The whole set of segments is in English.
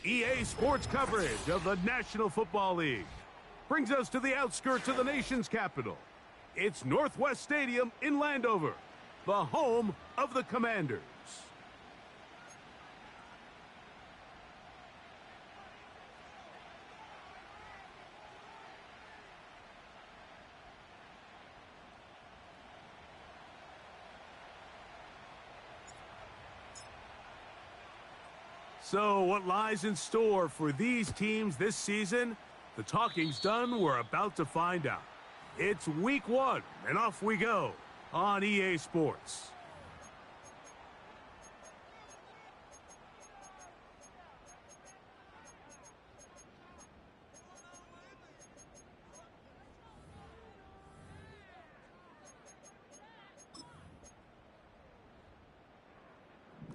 EA Sports coverage of the National Football League brings us to the outskirts of the nation's capital. It's Northwest Stadium in Landover, the home of the Commanders. So what lies in store for these teams this season? The talking's done. We're about to find out. It's week 1, and off we go on EA Sports.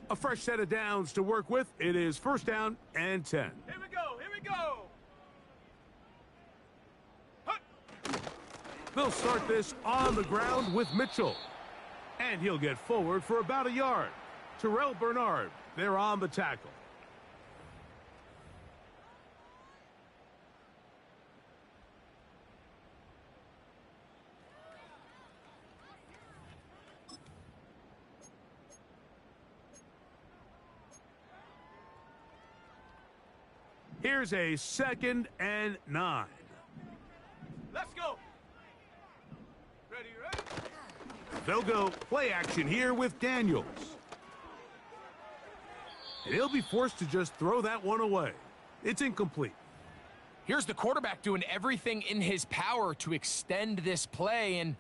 A fresh set of downs to work with. It is first down and 10. Here we go, here we go. They'll start this on the ground with Mitchell. And he'll get forward for about a yard. Terrell Bernard, they're on the tackle. Here's a 2nd and 9. Let's go. Ready, ready. They'll go play action here with Daniels. And he'll be forced to just throw that one away. It's incomplete. Here's the quarterback doing everything in his power to extend this play, and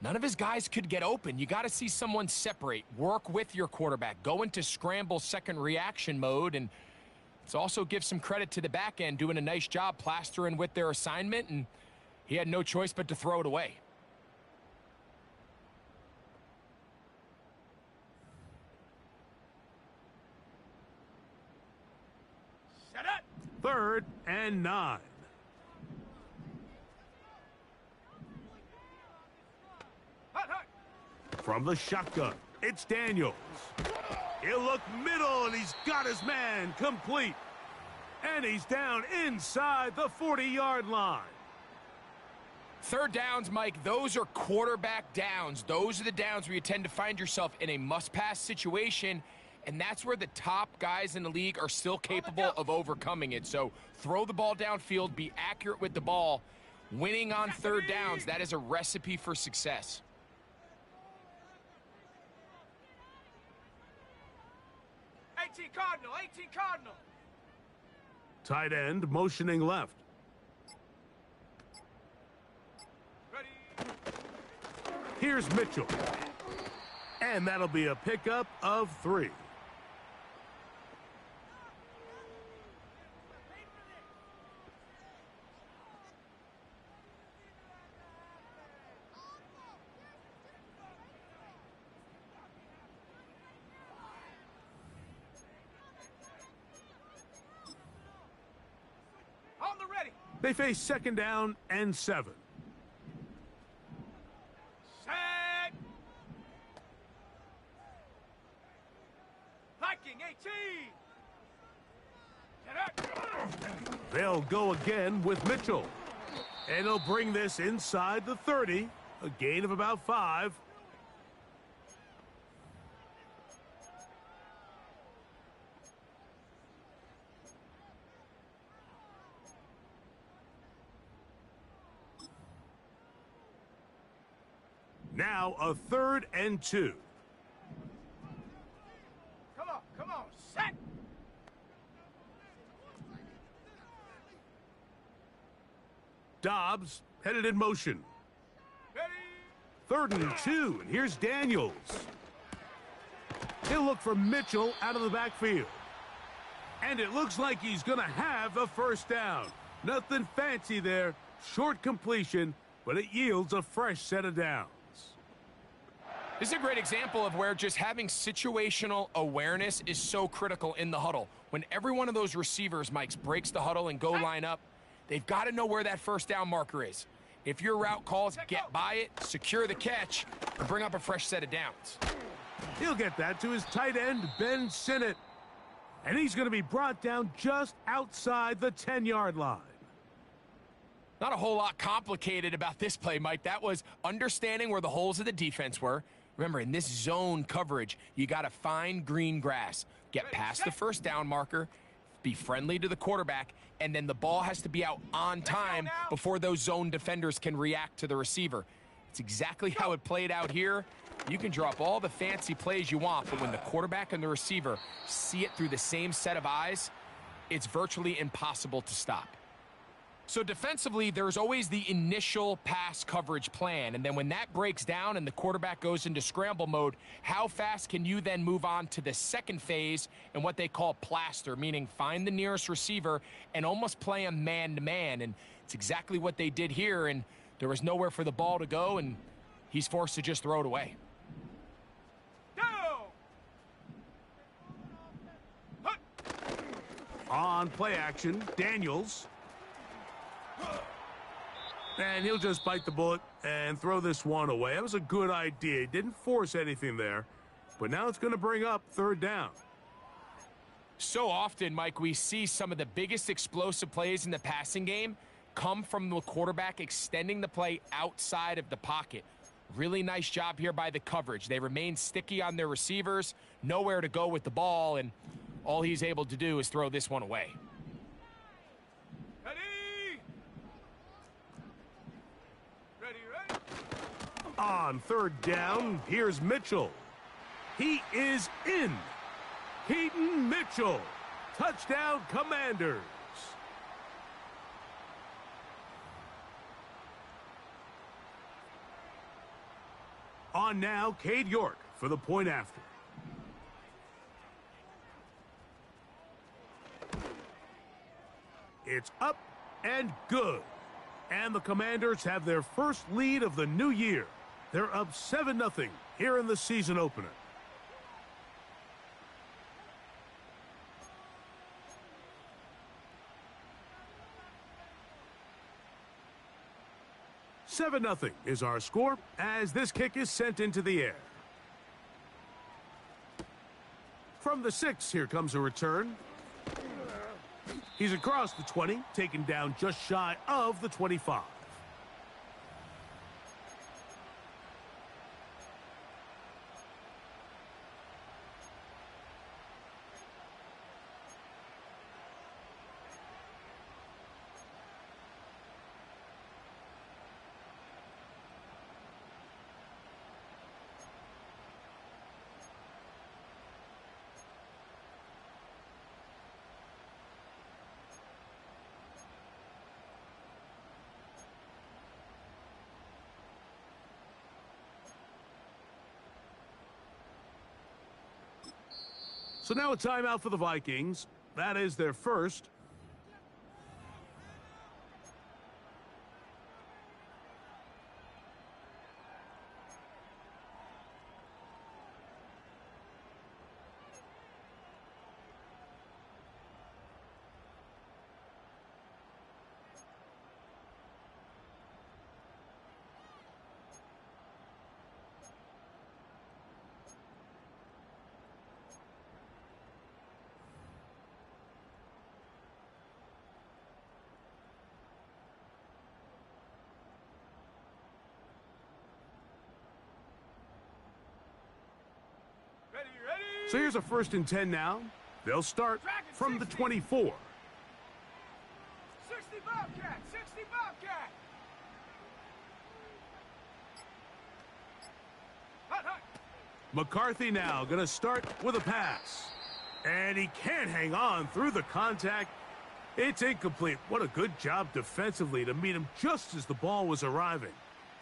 none of his guys could get open. You got to see someone separate, work with your quarterback, go into scramble second reaction mode, and let's also give some credit to the back end doing a nice job plastering with their assignment, and he had no choice but to throw it away. Set up. 3rd and 9. Hot, hot. From the shotgun, it's Daniels. He'll look middle, and he's got his man complete. And he's down inside the 40-yard line. 3rd downs, Mike, those are quarterback downs. Those are the downs where you tend to find yourself in a must-pass situation, and that's where the top guys in the league are still capable of overcoming it. So throw the ball downfield, be accurate with the ball. Winning on 3rd downs, that is a recipe for success. Cardinal, 18 Cardinal. Tight end motioning left. Ready. Here's Mitchell. And that'll be a pickup of 3. They face 2nd down and 7. Set. Hiking 18. They'll go again with Mitchell. And he'll bring this inside the 30. A gain of about 5. Now a 3rd and 2. Come on, set. Dobbs headed in motion. Ready. 3rd and 2, and here's Daniels. He'll look for Mitchell out of the backfield. And it looks like he's going to have a 1st down. Nothing fancy there, short completion, but it yields a fresh set of downs. This is a great example of where just having situational awareness is so critical in the huddle. When every one of those receivers, Mike, breaks the huddle and go line up, they've got to know where that 1st down marker is. If your route calls, get by it, secure the catch, and bring up a fresh set of downs. He'll get that to his tight end, Ben Sinnott. And he's going to be brought down just outside the 10-yard line. Not a whole lot complicated about this play, Mike. That was understanding where the holes of the defense were. Remember, in this zone coverage, you got to find green grass. Get past the first down marker, be friendly to the quarterback, and then the ball has to be out on time before those zone defenders can react to the receiver. It's exactly how it played out here. You can draw up all the fancy plays you want, but when the quarterback and the receiver see it through the same set of eyes, it's virtually impossible to stop. So defensively, there's always the initial pass coverage plan, and then when that breaks down and the quarterback goes into scramble mode, how fast can you then move on to the second phase and what they call plaster, meaning find the nearest receiver and almost play him man-to-man, and it's exactly what they did here, and there was nowhere for the ball to go, and he's forced to just throw it away. On play action, Daniels. And he'll just bite the bullet and throw this one away. That was a good idea. He didn't force anything there, but now it's going to bring up third down. So often, Mike, we see some of the biggest explosive plays in the passing game come from the quarterback extending the play outside of the pocket. Really nice job here by the coverage. They remain sticky on their receivers, nowhere to go with the ball, and all he's able to do is throw this one away. On third down, here's Mitchell. He is in. Keaton Mitchell. Touchdown, Commanders. On now, Cade York for the point after. It's up and good. And the Commanders have their first lead of the new year. They're up 7-0 here in the season opener. $7-0 is our score as this kick is sent into the air. From the 6, here comes a return. He's across the 20, taken down just shy of the 25. So now a timeout for the Vikings. That is their first. So here's a 1st and 10 now. They'll start from the 24. 60 Bobcat, 60 Bobcat. Hut, hut. McCarthy now going to start with a pass. And he can't hang on through the contact. It's incomplete. What a good job defensively to meet him just as the ball was arriving.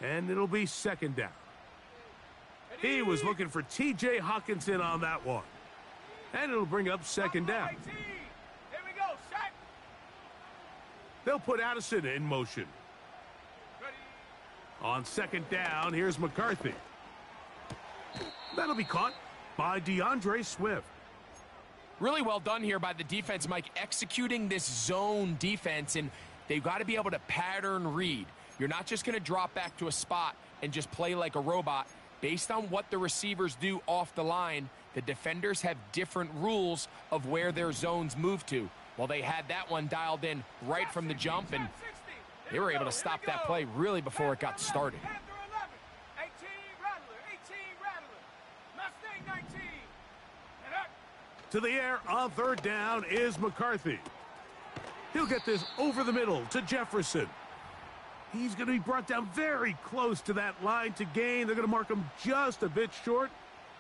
And it'll be 2nd down. He was looking for T.J. Hawkinson on that one. And it'll bring up 2nd down. Here we go, set. They'll put Addison in motion. Ready. On 2nd down, here's McCarthy. That'll be caught by DeAndre Swift. Really well done here by the defense, Mike, executing this zone defense, and they've got to be able to pattern read. You're not just going to drop back to a spot and just play like a robot. Based on what the receivers do off the line, the defenders have different rules of where their zones move to. Well, they had that one dialed in right from the jump, and they were able to stop that play really before it got started. To the air on third down is McCarthy. He'll get this over the middle to Jefferson. He's going to be brought down very close to that line to gain. They're going to mark him just a bit short.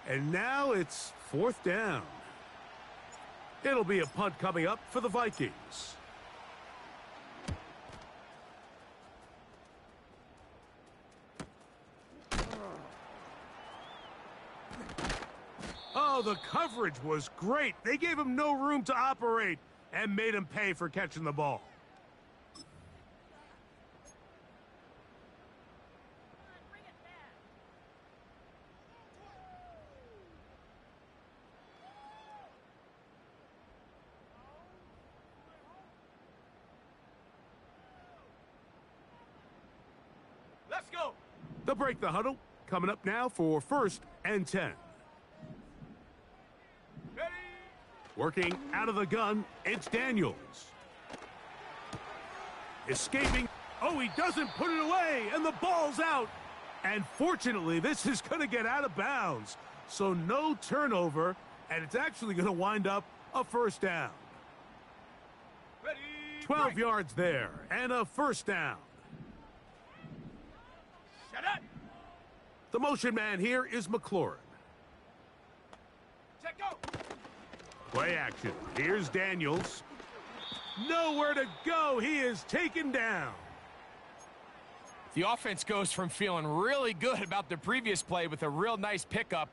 And now it's fourth down. It'll be a punt coming up for the Vikings. Oh, the coverage was great. They gave him no room to operate and made him pay for catching the ball. Let's go. They'll break the huddle. Coming up now for 1st and 10. Ready. Working out of the gun, it's Daniels. Escaping. Oh, he doesn't put it away, and the ball's out. And fortunately, this is going to get out of bounds. So no turnover, and it's actually going to wind up a first down. Ready. 12 yards there, and a first down. Shut up. The motion man here is McLaurin. Check go. Play action. Here's Daniels. Nowhere to go. He is taken down. The offense goes from feeling really good about the previous play with a real nice pickup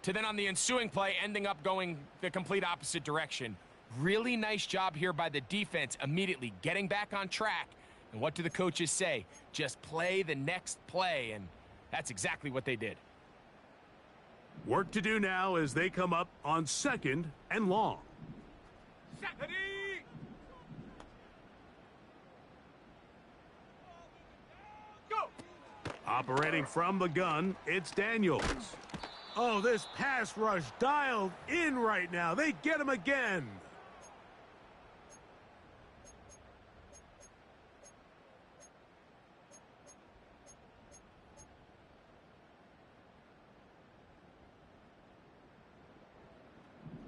to then on the ensuing play ending up going the complete opposite direction. Really nice job here by the defense immediately getting back on track. And what do the coaches say? Just play the next play, and that's exactly what they did. Work to do now as they come up on 2nd and long. Set. Ready. Go. Operating from the gun, it's Daniels. Oh, this pass rush dialed in right now. They get him again.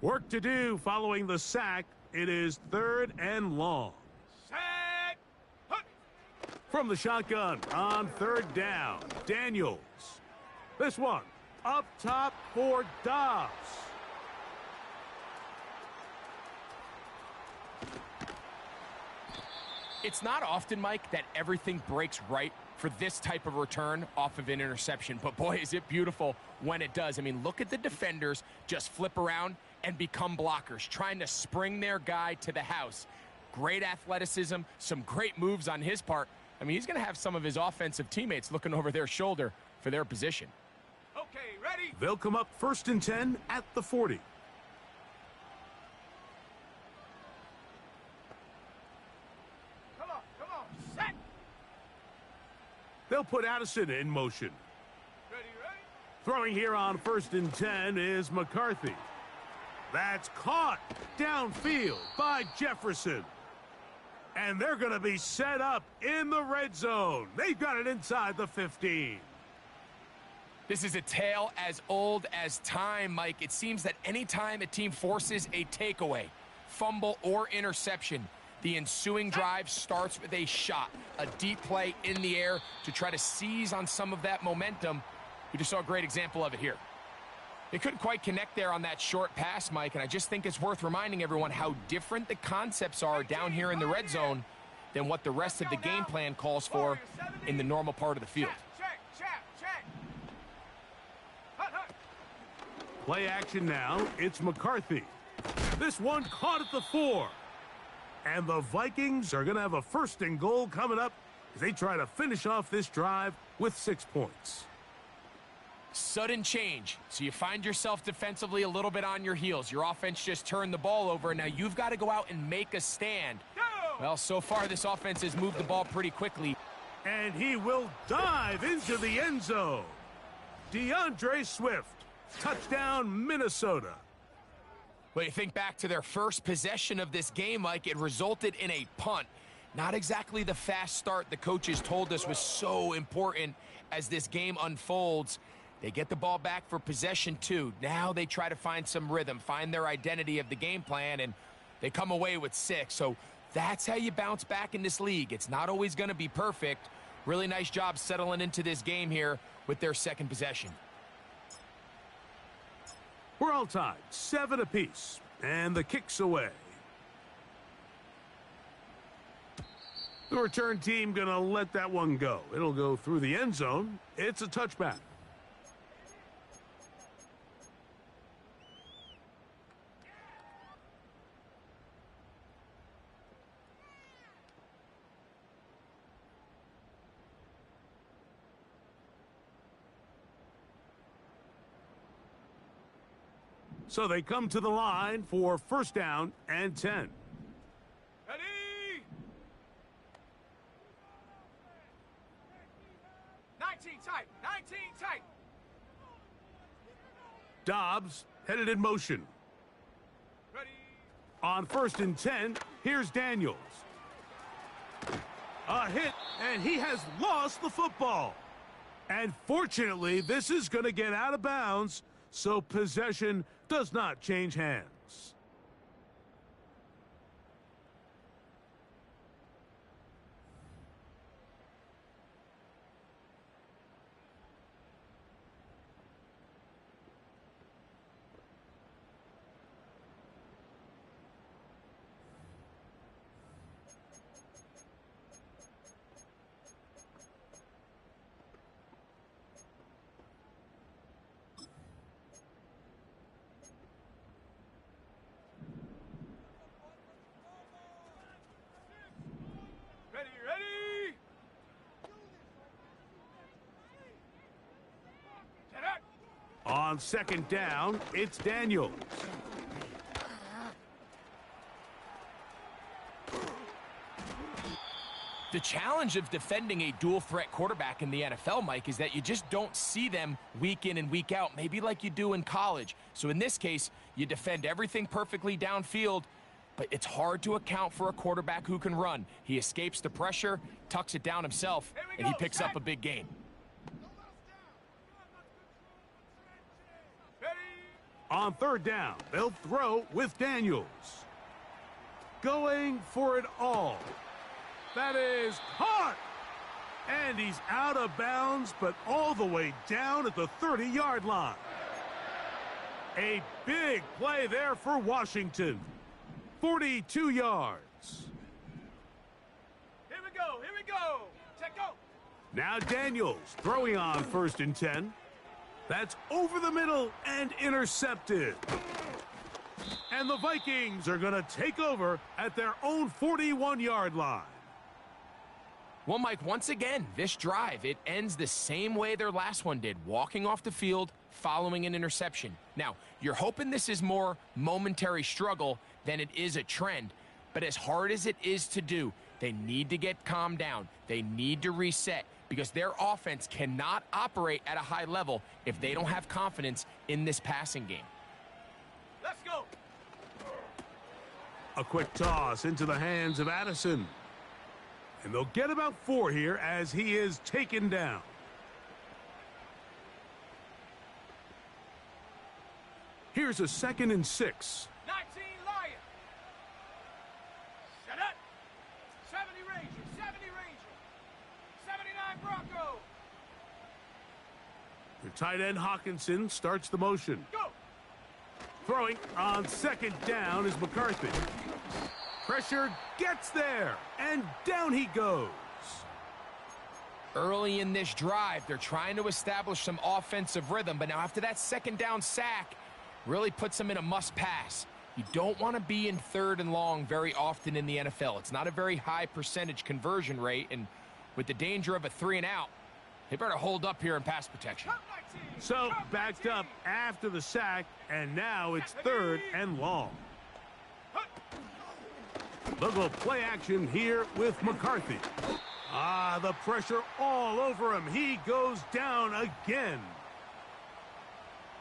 Work to do following the sack. It is 3rd and long. Set. Hut. From the shotgun on 3rd down, Daniels. This one up top for Dobbs. It's not often, Mike, that everything breaks right for this type of return off of an interception. But boy, is it beautiful when it does. I mean, look at the defenders just flip around and become blockers, trying to spring their guy to the house. Great athleticism, some great moves on his part. I mean, he's going to have some of his offensive teammates looking over their shoulder for their position. Okay, ready. They'll come up 1st and 10 at the 40. Come on. Set. They'll put Addison in motion. Ready. Throwing here on 1st and 10 is McCarthy. That's caught downfield by Jefferson. And they're going to be set up in the red zone. They've got it inside the 15. This is a tale as old as time, Mike. It seems that anytime a team forces a takeaway, fumble, or interception, the ensuing drive starts with a shot, a deep play in the air to try to seize on some of that momentum. We just saw a great example of it here. They couldn't quite connect there on that short pass, Mike, and I just think it's worth reminding everyone how different the concepts are down here in the red zone than what the rest of the game plan calls for in the normal part of the field. Check. Hut. Play action now. It's McCarthy. This one caught at the 4. And the Vikings are going to have a 1st and goal coming up as they try to finish off this drive with 6 points. Sudden change. So you find yourself defensively a little bit on your heels. Your offense just turned the ball over, and now you've got to go out and make a stand. Go. Well, so far this offense has moved the ball pretty quickly. And he will dive into the end zone. DeAndre Swift. Touchdown, Minnesota. Well, you think back to their first possession of this game, Mike, it resulted in a punt. Not exactly the fast start the coaches told us was so important as this game unfolds. They get the ball back for possession 2. Now they try to find some rhythm, find their identity of the game plan, and they come away with 6. So that's how you bounce back in this league. It's not always going to be perfect. Really nice job settling into this game here with their second possession. We're all tied, 7 apiece, and the kick's away. The return team gonna let that one go. It'll go through the end zone. It's a touchback. So they come to the line for first down and 10. Ready? 19 tight. 19 tight. Dobbs headed in motion. Ready? On first and 10, here's Daniels. A hit, and he has lost the football. And fortunately, this is going to get out of bounds, so possession does not change hands. Ready, ready? Set up. On second down, it's Daniels. The challenge of defending a dual-threat quarterback in the NFL, Mike, is that you just don't see them week in and week out, maybe like you do in college. So in this case, you defend everything perfectly downfield, but it's hard to account for a quarterback who can run. He escapes the pressure, tucks it down himself, and he picks up a big gain. Ready? On third down, they'll throw with Daniels. Going for it all. That is caught. And he's out of bounds, but all the way down at the 30-yard line. A big play there for Washington. 42 yards. Here we go, here we go. Check go. Now Daniels throwing on first and 10. That's over the middle and intercepted. And the Vikings are going to take over at their own 41-yard line. Well, Mike, once again, this drive, it ends the same way their last one did, walking off the field, following an interception. Now, you're hoping this is more momentary struggle than it is a trend, but as hard as it is to do, they need to get calmed down. They need to reset because their offense cannot operate at a high level if they don't have confidence in this passing game. Let's go. A quick toss into the hands of Addison. And they'll get about 4 here as he is taken down. Here's a 2nd and 6. 19 Lion. Set up. 70 Ranger, 70 Ranger. 79 Bronco. The tight end Hawkinson starts the motion. Go. Throwing on second down is McCarthy. Pressure gets there, and down he goes. Early in this drive, they're trying to establish some offensive rhythm, but now after that second down sack, really puts them in a must-pass. You don't want to be in 3rd and long very often in the NFL. It's not a very high percentage conversion rate, and with the danger of a 3-and-out, they better hold up here in pass protection. So, backed up after the sack, and now it's 3rd and long. They'll go play action here with McCarthy. The pressure all over him. He goes down again.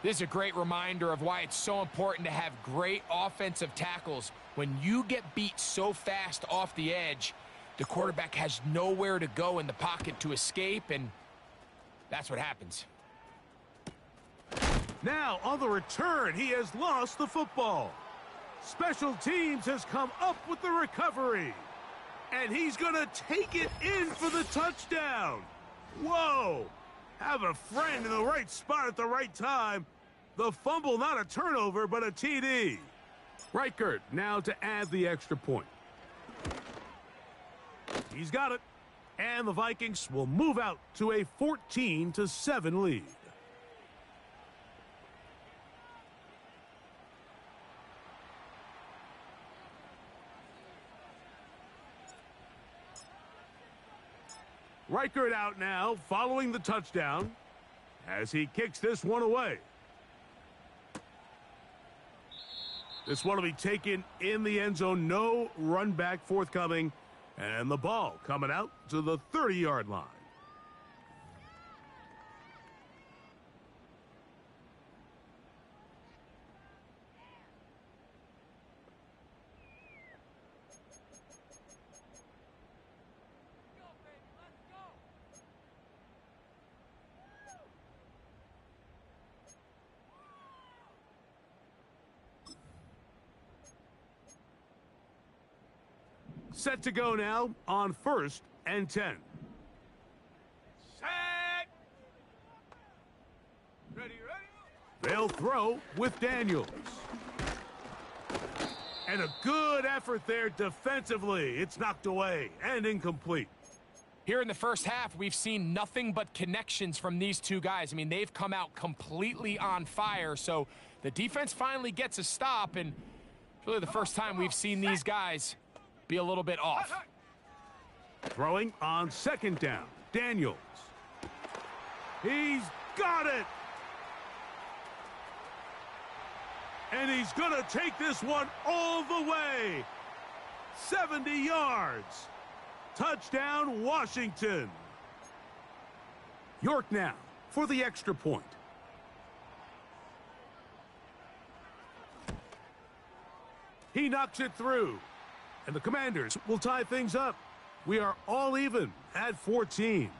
This is a great reminder of why it's so important to have great offensive tackles. When you get beat so fast off the edge, the quarterback has nowhere to go in the pocket to escape, and that's what happens. Now, on the return, he has lost the football. Special teams has come up with the recovery. And he's going to take it in for the touchdown. Whoa! Have a friend in the right spot at the right time. The fumble, not a turnover, but a TD. Reichert now to add the extra point. He's got it. And the Vikings will move out to a 14-7 lead. Reichert out now, following the touchdown, as he kicks this one away. This one will be taken in the end zone. No run back forthcoming. And the ball coming out to the 30-yard line. Set to go now on 1st and 10. Set. Ready. They'll throw with Daniels. And a good effort there defensively. It's knocked away and incomplete. Here in the first half, we've seen nothing but connections from these two guys. I mean, they've come out completely on fire, so the defense finally gets a stop, and it's really the first time we've seen these guys be a little bit off. Throwing on 2nd down. Daniels. He's got it. And he's going to take this one all the way. 70 yards. Touchdown, Washington. York now for the extra point. He knocks it through. And the Commanders will tie things up. We are all even at 14.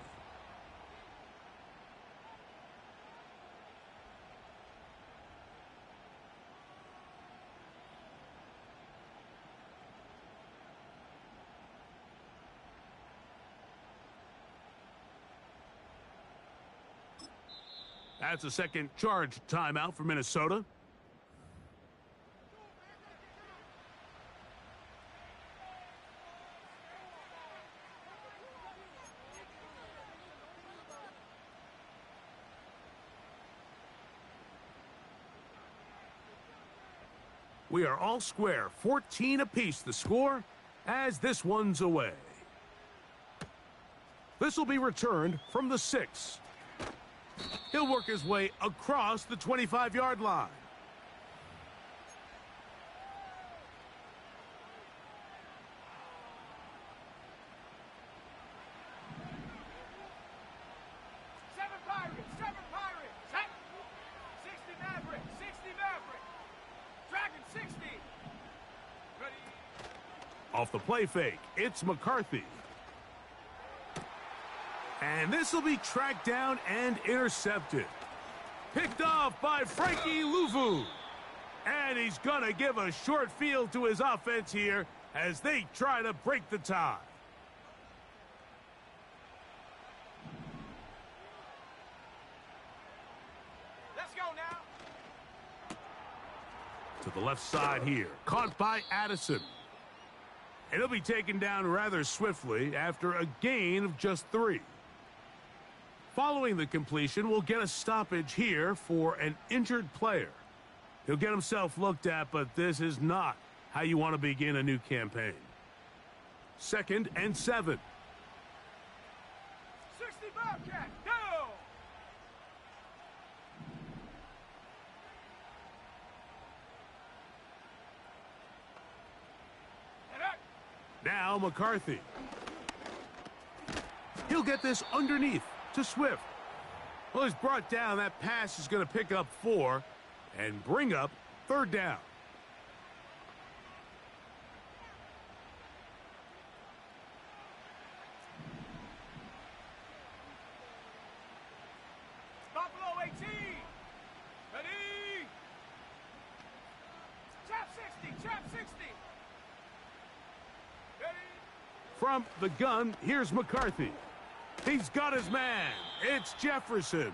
That's a second charge timeout for Minnesota. We are all square, 14 apiece the score, as this one's away. This will be returned from the 6. He'll work his way across the 25-yard line. Seven Pirates. Set. 60 Maverick. Dragon 60. Ready. Off the play fake, it's McCarthy. And this will be tracked down and intercepted. Picked off by Frankie Luvu. And he's going to give a short field to his offense here as they try to break the tie. Let's go now. To the left side here. Caught by Addison. And he'll be taken down rather swiftly after a gain of just 3. Following the completion, we'll get a stoppage here for an injured player. He'll get himself looked at, but this is not how you want to begin a new campaign. 2nd and 7. 60 Bobcat. Go. Now McCarthy. He'll get this underneath to Swift. Well, he's brought down. That pass is going to pick up 4 and bring up 3rd down. Buffalo 18. Ready. Trap 60. Trap 60. Ready. From the gun, here's McCarthy. He's got his man. It's Jefferson.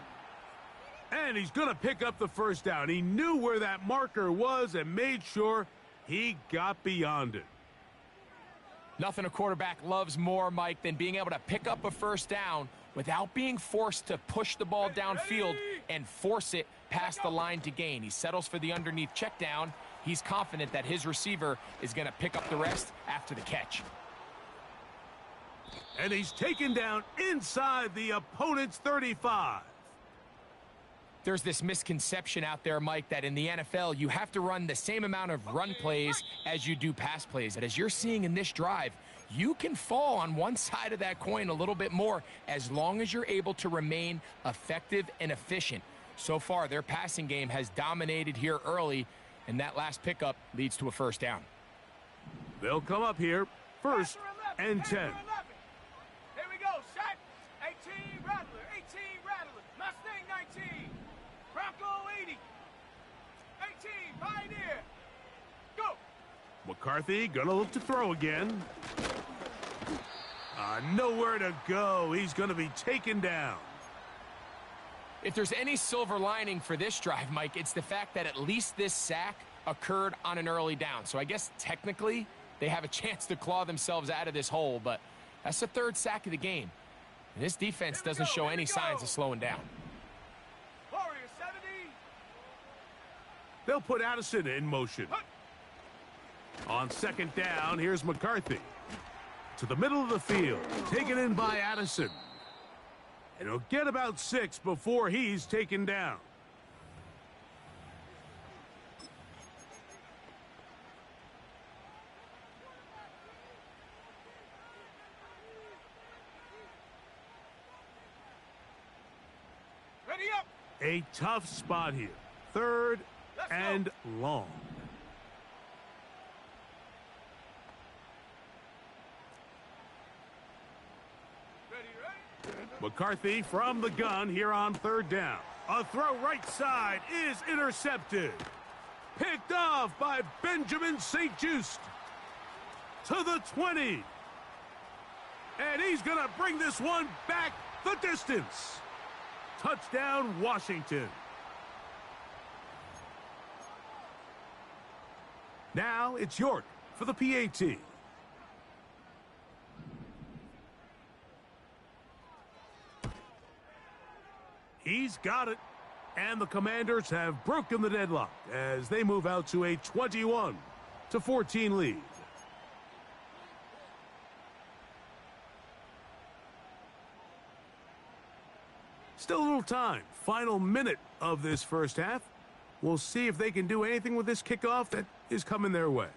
And he's going to pick up the 1st down. He knew where that marker was and made sure he got beyond it. Nothing a quarterback loves more, Mike, than being able to pick up a 1st down without being forced to push the ball downfield and force it past the line to gain. He settles for the underneath check down. He's confident that his receiver is going to pick up the rest after the catch. And he's taken down inside the opponent's 35. There's this misconception out there, Mike, that in the NFL, you have to run the same amount of run plays as you do pass plays. And as you're seeing in this drive, you can fall on one side of that coin a little bit more as long as you're able to remain effective and efficient. So far, their passing game has dominated here early, and that last pickup leads to a 1st down. They'll come up here, 1st and 10. Here we go. Set. 18 Rattler. 18 Rattler. Mustang 19. Bronco 80. 18 Pioneer. Go. McCarthy gonna look to throw again. Nowhere to go. He's gonna be taken down. If there's any silver lining for this drive, Mike, it's the fact that at least this sack occurred on an early down. So I guess technically they have a chance to claw themselves out of this hole, but that's the 3rd sack of the game. And this defense doesn't show any signs of slowing down. Warrior 70. They'll put Addison in motion. On 2nd down, here's McCarthy. To the middle of the field, taken in by Addison. And he'll get about 6 before he's taken down. Ready up. A tough spot here. 3rd and long. McCarthy from the gun here on 3rd down. A throw right side is intercepted. Picked off by Benjamin St. Just to the 20. And he's going to bring this one back the distance. Touchdown, Washington. Now it's York for the PAT. He's got it. And the Commanders have broken the deadlock as they move out to a 21-14 lead. Still a little time. Final minute of this 1st half. We'll see if they can do anything with this kickoff that is coming their way.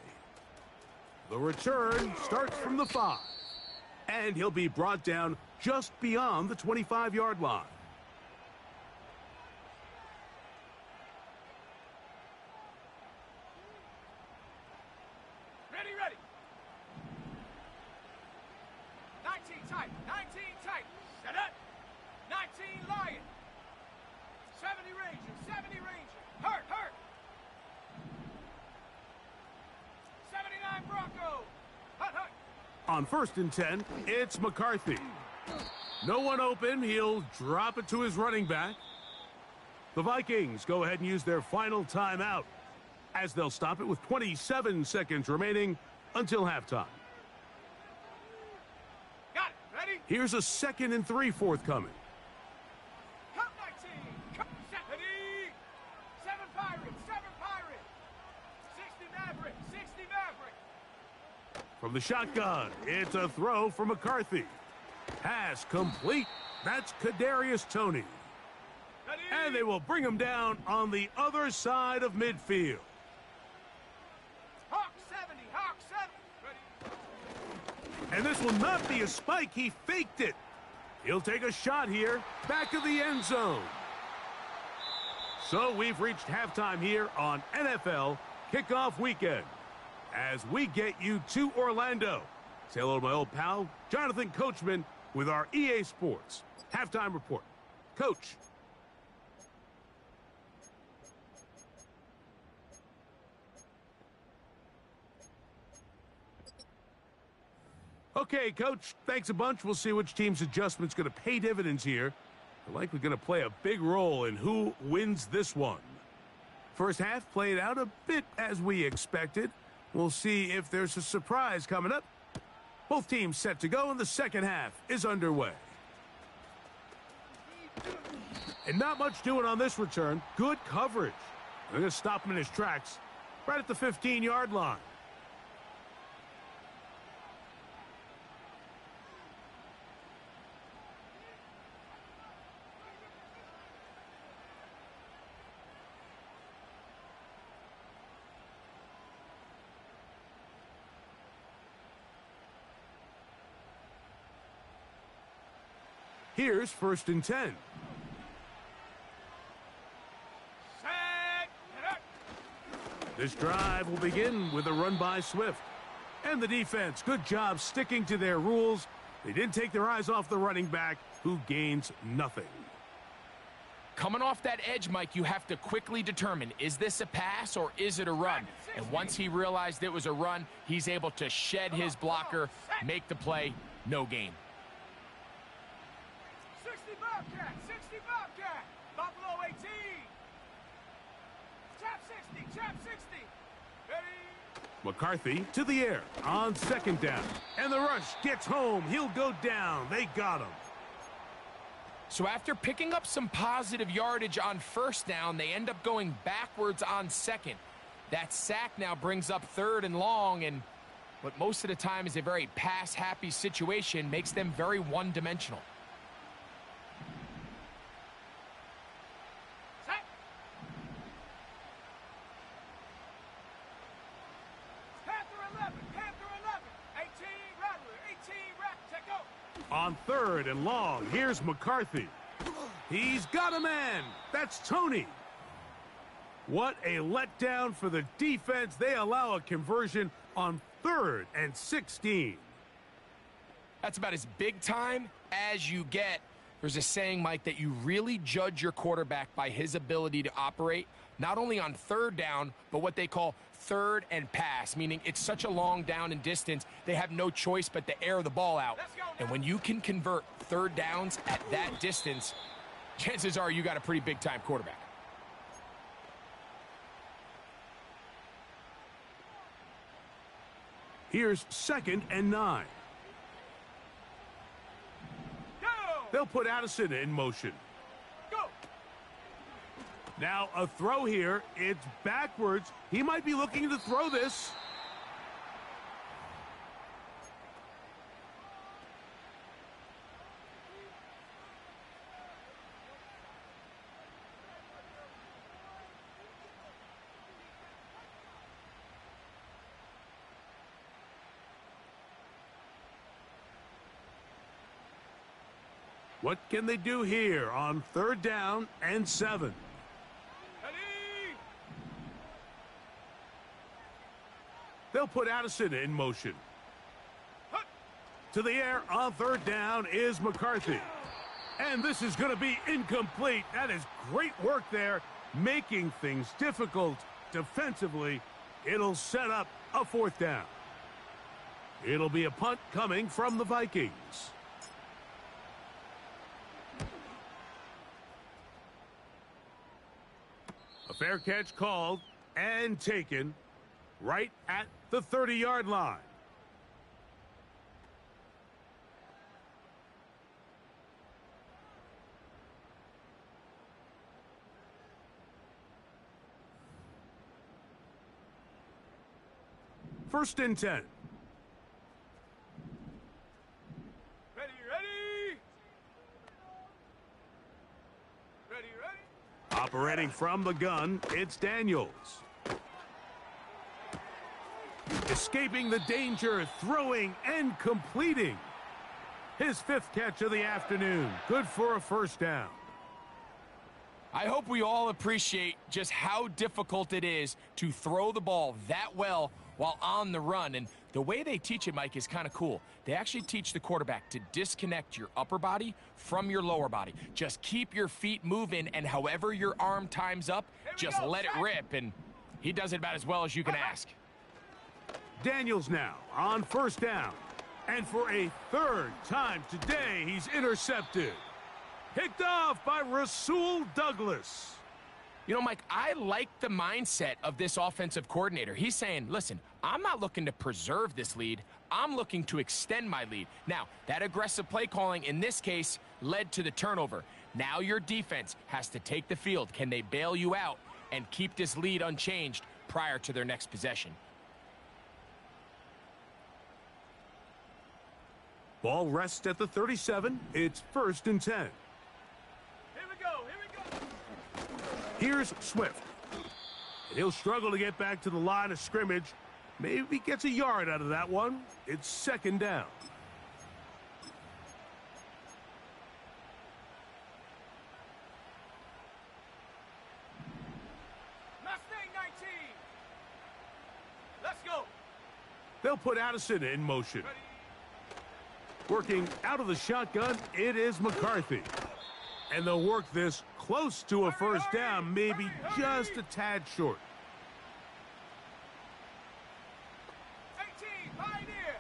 The return starts from the 5. And he'll be brought down just beyond the 25-yard line. Ready. 19 tight. 19 tight. Set up. 19 Lion. 70 Ranger. 70 Ranger. Hurt. 79 Bronco. Hut. On 1st and 10, it's McCarthy. No one open. He'll drop it to his running back. The Vikings go ahead and use their final timeout as they'll stop it with 27 seconds remaining until halftime. Got it. Ready. Here's a 2nd and 3 forthcoming. Cut 19. Set. Ready. 7 Pirates. 7 Pirates. 60 Maverick. 60 Maverick. From the shotgun, it's a throw from McCarthy. Pass complete. That's Kadarius Toney. Ready. And they will bring him down on the other side of midfield. Hawk 70. Hawk 70. Ready. And this will not be a spike. He faked it. He'll take a shot here, back of the end zone. So we've reached halftime here on NFL Kickoff Weekend. As we get you to Orlando, say hello to my old pal, Jonathan Coachman, with our EA Sports Halftime Report. Coach. Okay, Coach, thanks a bunch. We'll see which team's adjustment's going to pay dividends here. They're likely going to play a big role in who wins this one. First half played out a bit as we expected. We'll see if there's a surprise coming up. Both teams set to go, and the second half is underway. And not much doing on this return. Good coverage. They're going to stop him in his tracks right at the 15-yard line. Here's 1st and 10. This drive will begin with a run by Swift. And the defense, good job sticking to their rules. They didn't take their eyes off the running back, who gains nothing. Coming off that edge, Mike, you have to quickly determine, is this a pass or is it a run? And once he realized it was a run, he's able to shed his blocker, make the play, no gain. 60 Bobcat, 60 Bobcat, Buffalo 18. Tap 60, tap 60. Ready? McCarthy to the air on 2nd down. And the rush gets home. He'll go down. They got him. So after picking up some positive yardage on 1st down, they end up going backwards on 2nd. That sack now brings up 3rd and long, and what most of the time is a very pass-happy situation makes them very one-dimensional. Set. Panther 11, Panther 11. 18, Rattler, 18, Rattler, go. On 3rd and long, here's McCarthy. He's got a man. That's Tony. What a letdown for the defense. They allow a conversion on 3rd and 16. That's about as big time as you get. There's a saying, Mike, that you really judge your quarterback by his ability to operate, not only on 3rd down, but what they call 3rd and pass, meaning it's such a long down and distance, they have no choice but to air the ball out. And when you can convert 3rd downs at that distance, chances are you got a pretty big-time quarterback. Here's 2nd and 9. Go. They'll put Addison in motion. Go. Now a throw here. It's backwards. He might be looking to throw this. What can they do here on 3rd down and 7? Ready. They'll put Addison in motion. To the air on 3rd down is McCarthy. And this is going to be incomplete. That is great work there, making things difficult defensively. It'll set up a 4th down. It'll be a punt coming from the Vikings. A fair catch called and taken right at the 30-yard line. First and 10. Ready, ready. Ready, ready. Operating from the gun, it's Daniels. Escaping the danger, throwing and completing. His 5th catch of the afternoon. Good for a first down. I hope we all appreciate just how difficult it is to throw the ball that well while on the run. And the way they teach it, Mike, is kind of cool. They actually teach the quarterback to disconnect your upper body from your lower body. Just keep your feet moving, and however your arm times up, just let it rip. And he does it about as well as you can ask. Daniels now on first down. And for a 3rd time today, he's intercepted. Picked off by Rasul Douglas. You know, Mike, I like the mindset of this offensive coordinator. He's saying, listen, I'm not looking to preserve this lead. I'm looking to extend my lead. Now, that aggressive play calling in this case led to the turnover. Now your defense has to take the field. Can they bail you out and keep this lead unchanged prior to their next possession? Ball rests at the 37. It's 1st and 10. Here we go, here we go. Here's Swift. And he'll struggle to get back to the line of scrimmage. Maybe gets a yard out of that one. It's 2nd down. Mustang 19. Let's go. They'll put Addison in motion. Ready. Working out of the shotgun, it is McCarthy. And they'll work this close to a first down, maybe just a tad short. 18, Pioneer.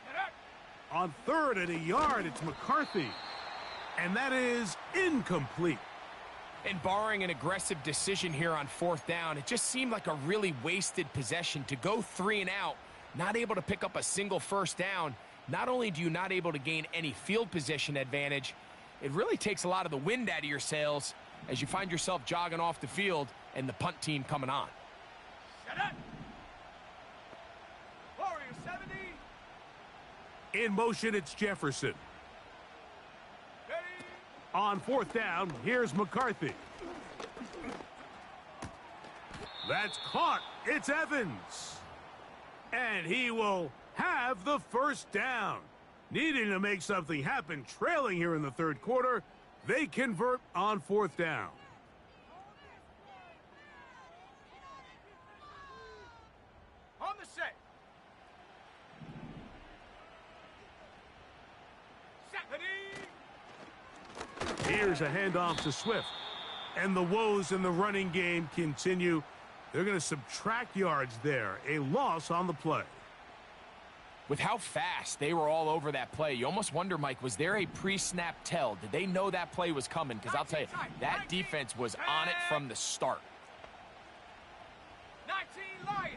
Get up. On 3rd and a yard, it's McCarthy. And that is incomplete. And barring an aggressive decision here on 4th down, it just seemed like a really wasted possession to go 3 and out. Not able to pick up a single first down. Not only do you not able to gain any field position advantage, it really takes a lot of the wind out of your sails as you find yourself jogging off the field and the punt team coming on. Shut up. Warrior 70. In motion, it's Jefferson. Ready. On 4th down, here's McCarthy. That's caught. It's Evans. And he will have the first down. Needing to make something happen, trailing here in the 3rd quarter, they convert on 4th down. On the set. Set. Here's a handoff to Swift. And the woes in the running game continue. They're going to subtract yards there. A loss on the play. With how fast they were all over that play, you almost wonder, Mike, was there a pre-snap tell? Did they know that play was coming? Because I'll tell you, that defense was on it from the start. 19 Lion.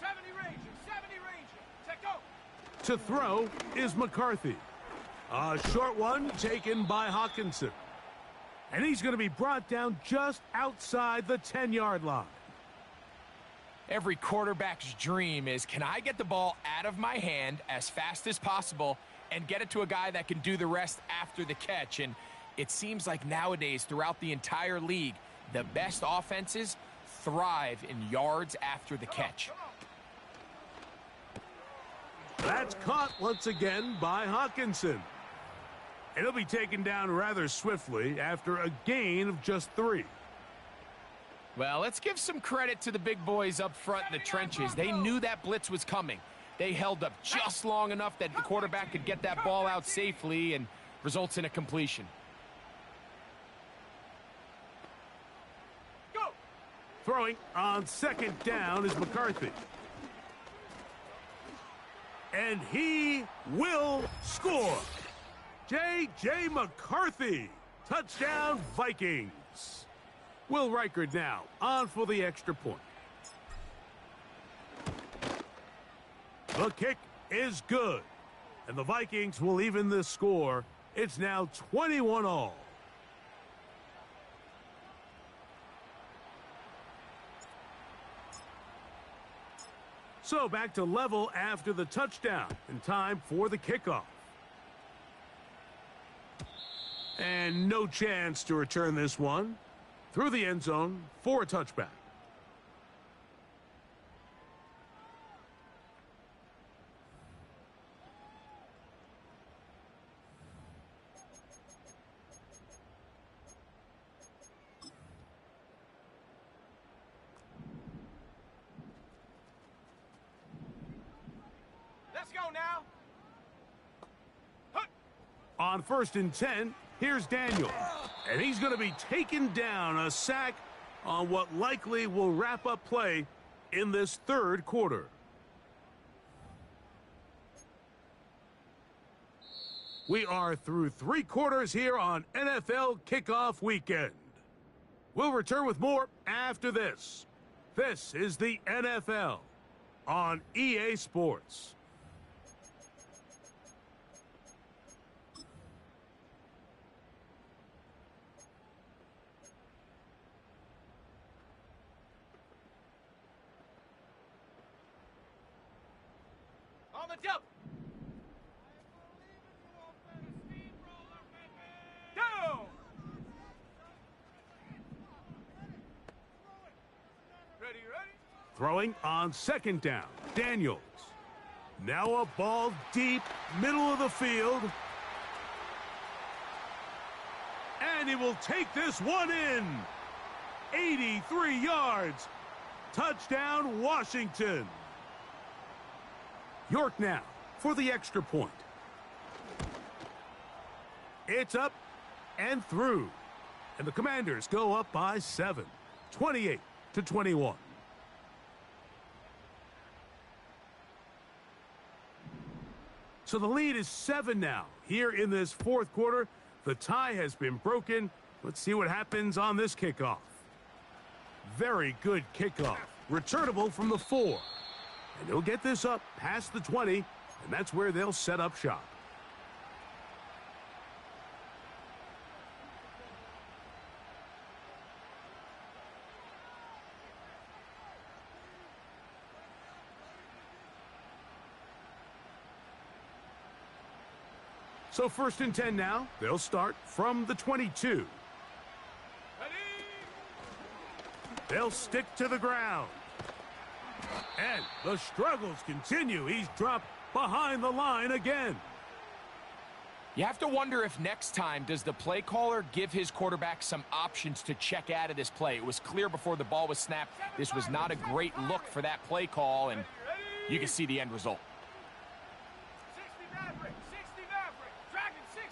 70 Ranger, 70 Ranger. Check go. To throw is McCarthy. A short one taken by Hawkinson. And he's going to be brought down just outside the 10-yard line. Every quarterback's dream is, can I get the ball out of my hand as fast as possible and get it to a guy that can do the rest after the catch? And it seems like nowadays, throughout the entire league, the best offenses thrive in yards after the catch. That's caught once again by Hawkinson. And he'll be taken down rather swiftly after a gain of just 3. Well, let's give some credit to the big boys up front in the trenches. They knew that blitz was coming. They held up just long enough that the quarterback could get that ball out safely and results in a completion. Go. Throwing on 2nd down is McCarthy. And he will score. J.J. McCarthy. Touchdown, Vikings. Will Reichard now on for the extra point. The kick is good. And the Vikings will even this score. It's now 21-all. So back to level after the touchdown. And time for the kickoff. And no chance to return this one. Through the end zone for a touchback. On 1st and 10, here's Daniel. And he's going to be taken down, a sack on what likely will wrap up play in this 3rd quarter. We are through 3 quarters here on NFL Kickoff Weekend. We'll return with more after this. This is the NFL on EA Sports. On the double. Down. Ready. Throwing on 2nd down, Daniels. Now a ball deep, middle of the field. And he will take this one in. 83 yards. Touchdown, Washington. York now for the extra point. It's up and through. And the Commanders go up by 7, 28-21. So the lead is 7 now. Here in this 4th quarter, the tie has been broken. Let's see what happens on this kickoff. Very good kickoff. Returnable from the 4. And he'll get this up past the 20, and that's where they'll set up shop. So 1st and 10 now. They'll start from the 22. Ready. They'll stick to the ground. And the struggles continue. He's dropped behind the line again. You have to wonder if next time does the play caller give his quarterback some options to check out of this play. It was clear before the ball was snapped. This was not a great look for that play call, and you can see the end result. 60 Maverick. Dragon 60.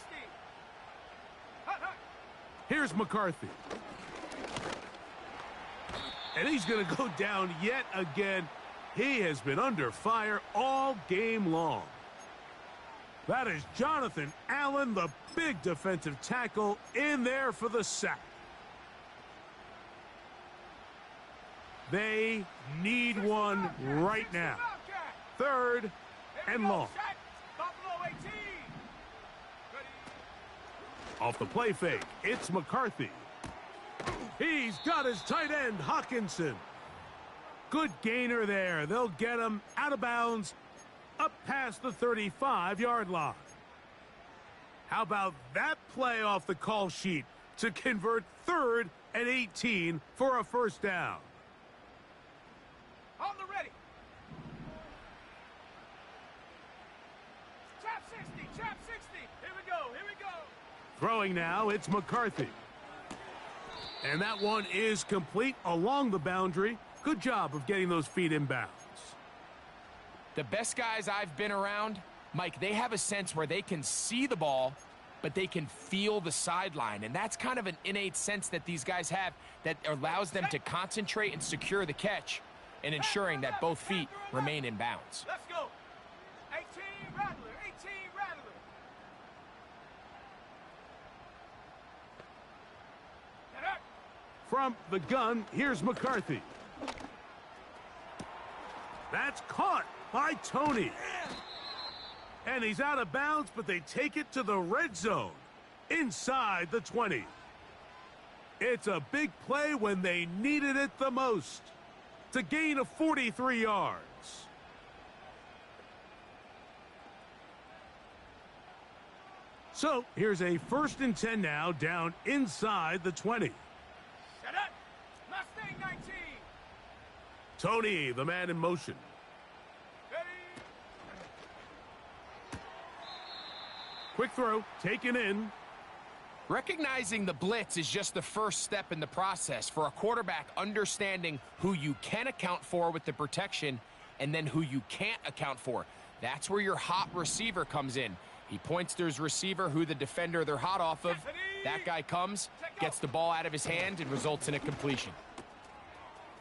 Hut. Here's McCarthy. And he's going to go down yet again. He has been under fire all game long. That is Jonathan Allen, the big defensive tackle, in there for the sack. They need one right now. 3rd and long. Buffalo 18. Ready. Off the play fake, it's McCarthy. He's got his tight end, Hawkinson. Good gainer there. They'll get him out of bounds, up past the 35-yard line. How about that play off the call sheet to convert 3rd and 18 for a 1st down? On the ready. Chap 60. Here we go. Throwing now, it's McCarthy. And that one is complete along the boundary. Good job of getting those feet in bounds. The best guys I've been around, Mike, they have a sense where they can see the ball, but they can feel the sideline. And that's kind of an innate sense that these guys have that allows them to concentrate and secure the catch and ensuring that both feet remain in bounds. Let's go. 18 Rattler. From the gun, here's McCarthy. That's caught by Tony. And he's out of bounds, but they take it to the red zone inside the 20. It's a big play when they needed it the most. To gain of 43 yards. So here's a 1st and 10 now, down inside the 20. Set up. Mustang 19. Tony, the man in motion. Ready. Quick throw, taken in. Recognizing the blitz is just the first step in the process for a quarterback, understanding who you can account for with the protection and then who you can't account for. That's where your hot receiver comes in. He points to his receiver, who the defender they're hot off of. That guy comes, gets the ball out of his hand, and results in a completion.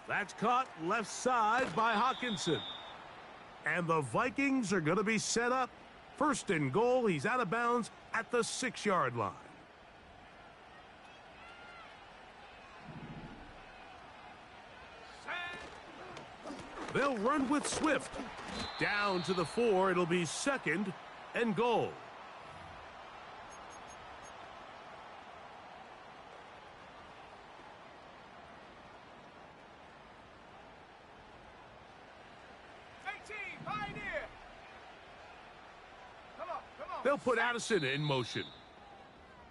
That's caught left side by Hawkinson. And the Vikings are going to be set up. First and goal, he's out of bounds at the 6-yard line. They'll run with Swift. Down to the 4, it'll be second and goal. They'll put Addison in motion.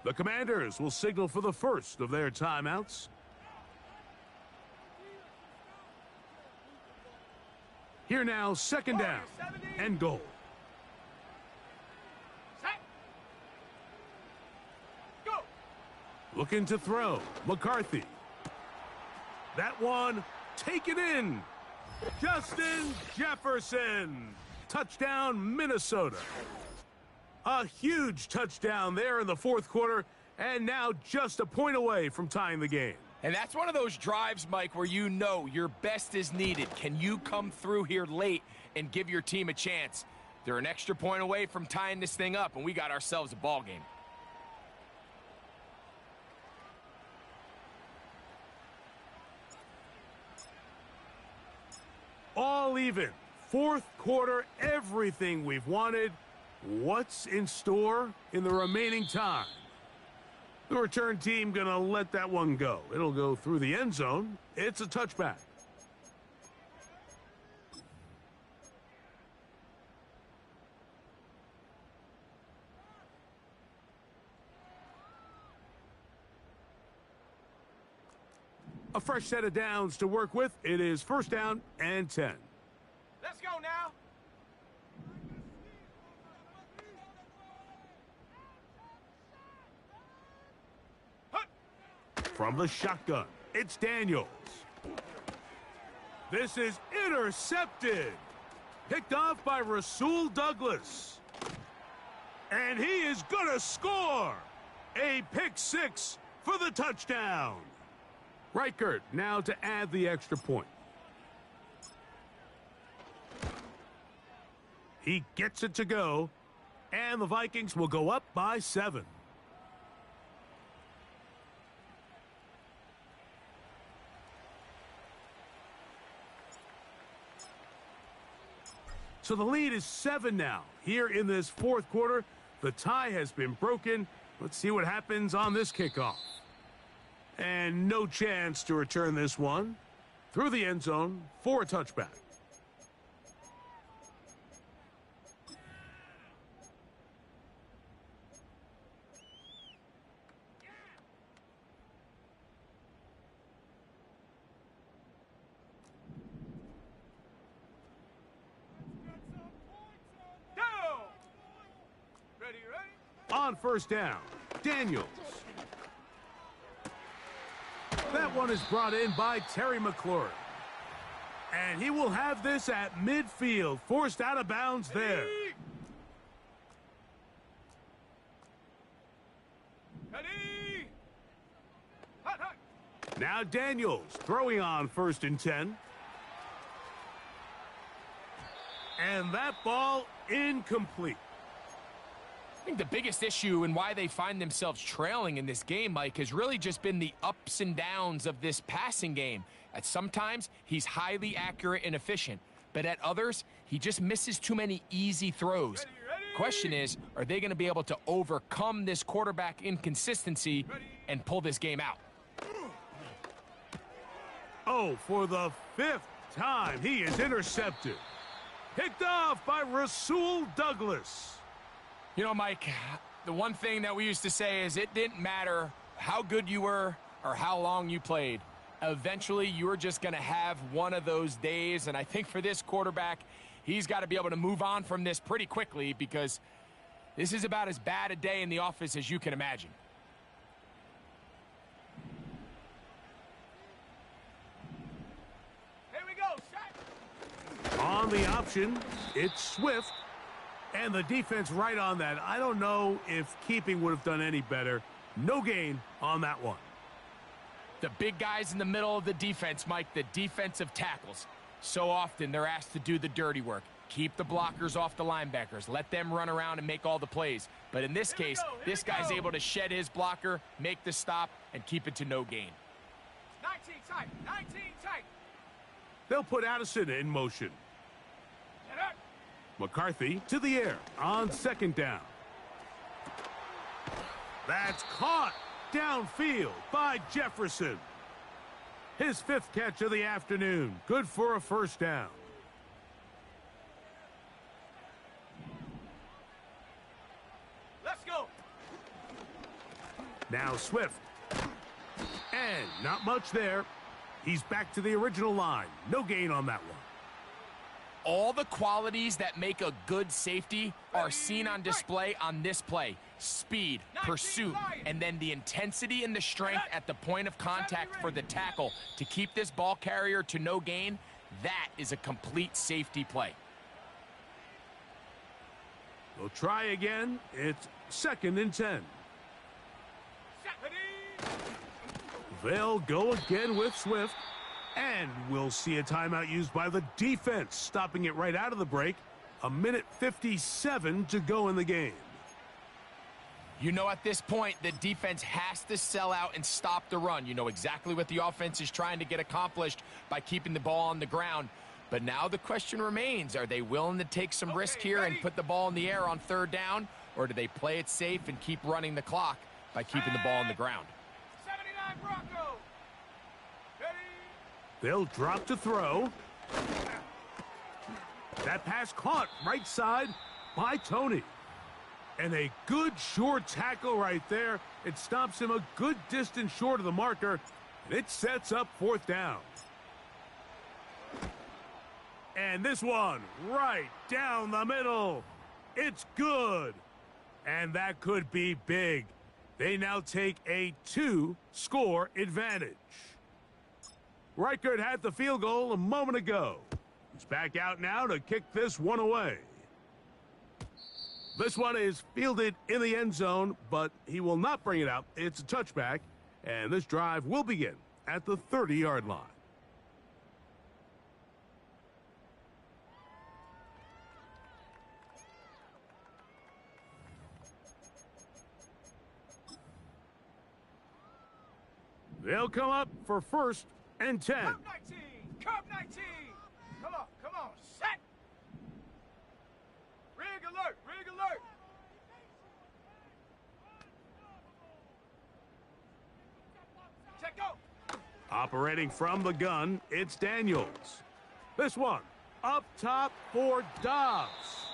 The Commanders will signal for the first of their timeouts. Here now, second down and goal. Looking to throw. McCarthy. That one taken in. Justin Jefferson. Touchdown, Minnesota. A huge touchdown there in the fourth quarter, and now just a point away from tying the game. And that's one of those drives, Mike, where you know your best is needed. Can you come through here late and give your team a chance? They're an extra point away from tying this thing up, and we got ourselves a ball game. All even. Fourth quarter, everything we've wanted. What's in store in the remaining time? The return team going to let that one go. It'll go through the end zone. It's a touchback. A fresh set of downs to work with. It is first down and 10. Let's go now. From the shotgun, it's Daniels. This is intercepted. Picked off by Rasul Douglas. And he is going to score. A pick six for the touchdown. Reichert now to add the extra point. He gets it to go, and the Vikings will go up by 7. So the lead is 7 now. Here in this fourth quarter, the tie has been broken. Let's see what happens on this kickoff. And no chance to return this one. Through the end zone for a touchback. On first down, Daniels. That one is brought in by Terry McLaurin. And he will have this at midfield, forced out of bounds there. Now Daniels throwing on first and 10. And that ball incomplete. I think the biggest issue and why they find themselves trailing in this game, Mike, has really just been the ups and downs of this passing game. At sometimes, he's highly accurate and efficient, but at others, he just misses too many easy throws. Question is, are they going to be able to overcome this quarterback inconsistency and pull this game out? Oh, for the 5th time, he is intercepted. Picked off by Rasul Douglas. You know, Mike, the one thing that we used to say is it didn't matter how good you were or how long you played. Eventually, you were just going to have one of those days, and I think for this quarterback, he's got to be able to move on from this pretty quickly because this is about as bad a day in the office as you can imagine. Here we go, set. On the option, it's Swift. And the defense right on that. I don't know if keeping would have done any better. No gain on that one. The big guys in the middle of the defense, Mike, the defensive tackles. So often they're asked to do the dirty work. Keep the blockers off the linebackers. Let them run around and make all the plays. But in this case, this guy's able to shed his blocker, make the stop, and keep it to no gain. 19 tight, 19 tight. They'll put Addison in motion. McCarthy to the air on second down. That's caught downfield by Jefferson. His 5th catch of the afternoon. Good for a first down. Let's go. Now Swift. And not much there. He's back to the original line. No gain on that one. All the qualities that make a good safety are seen on display on this play. Speed, pursuit, and then the intensity and the strength at the point of contact for the tackle to keep this ball carrier to no gain. That is a complete safety play. We'll try again. It's 2nd and 10. They'll go again with Swift. And we'll see a timeout used by the defense, stopping it right out of the break. 1:57 to go in the game. You know, at this point, the defense has to sell out and stop the run. You know exactly what the offense is trying to get accomplished by keeping the ball on the ground. But now the question remains, are they willing to take some risk here and put the ball in the air on 3rd down? Or do they play it safe and keep running the clock by keeping the ball on the ground? 79 Broncos. They'll drop to throw. That pass caught right side by Tony. And a good short tackle right there. It stops him a good distance short of the marker. And it sets up 4th down. And this one right down the middle. It's good. And that could be big. They now take a 2-score advantage. Reichert had the field goal a moment ago. He's back out now to kick this one away. This one is fielded in the end zone, but he will not bring it out. It's a touchback, and this drive will begin at the 30-yard line. They'll come up for 1st and 10. Curve 19. Curve 19. Come on. Set. Rig alert. Rig alert. Check go. Operating from the gun, it's Daniels. This one up top for Dobbs.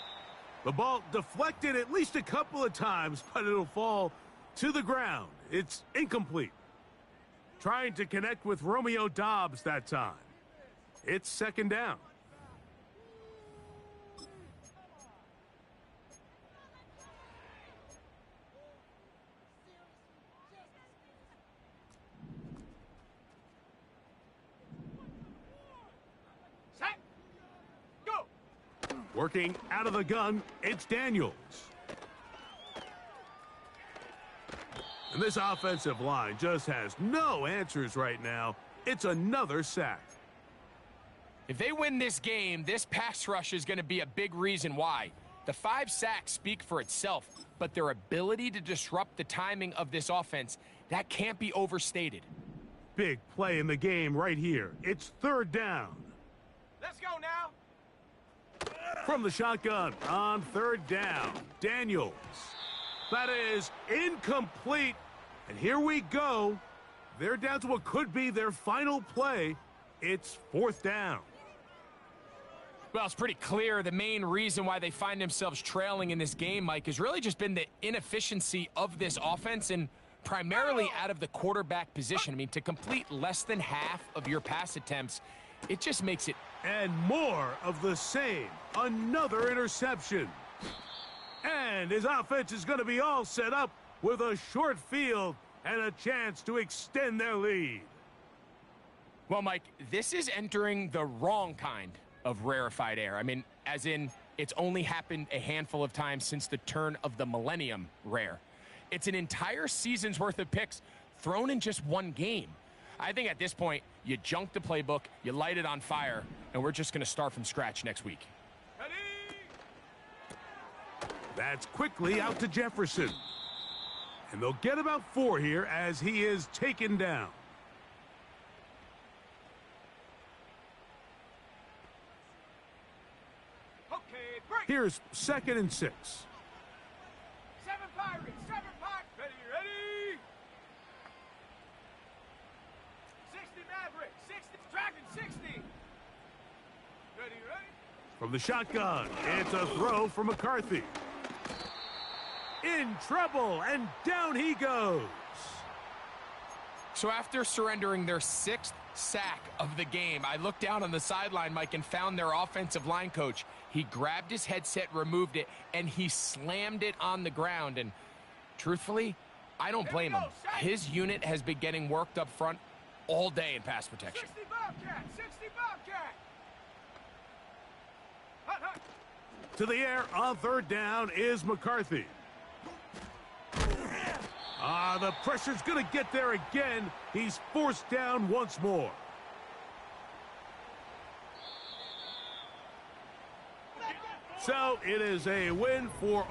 The ball deflected at least a couple of times, but it'll fall to the ground. It's incomplete. Trying to connect with Romeo Dobbs that time. It's 2nd down. Set. Go. Working out of the gun, it's Daniels. And this offensive line just has no answers right now. It's another sack. If they win this game, this pass rush is going to be a big reason why. The 5 sacks speak for itself, but their ability to disrupt the timing of this offense, that can't be overstated. Big play in the game right here. It's 3rd down. Let's go now. From the shotgun on 3rd down, Daniels. That is incomplete. And here we go. They're down to what could be their final play. It's 4th down. Well, it's pretty clear the main reason why they find themselves trailing in this game, Mike, has really just been the inefficiency of this offense and primarily out of the quarterback position. I mean, to complete less than half of your pass attempts, it just makes it... And more of the same. Another interception. And his offense is going to be all set up with a short field and a chance to extend their lead. Well, Mike, this is entering the wrong kind of rarefied air. I mean, as in, It's only happened a handful of times since the turn of the millennium. Rare. It's an entire season's worth of picks thrown in just one game. I think at this point, you junk the playbook, you light it on fire, and we're just going to start from scratch next week. Ready? That's quickly out to Jefferson. And they'll get about 4 here as he is taken down. Okay, break. Here's 2nd and 6. 7 Pirates, 7 Pirates. Ready? 60 Mavericks, 60 Dragon, 60. Ready? From the shotgun, it's a throw from McCarthy. In trouble, and down he goes. So after surrendering their 6th sack of the game, I looked down on the sideline, Mike, and found their offensive line coach. He grabbed his headset, removed it, and he slammed it on the ground. And truthfully, I don't blame him. His unit has been getting worked up front all day in pass protection. 60 Bobcat, 60 Bobcat. Hut, hut. To the air on 3rd down is McCarthy. The pressure's going to get there again. He's forced down once more. So it is a win for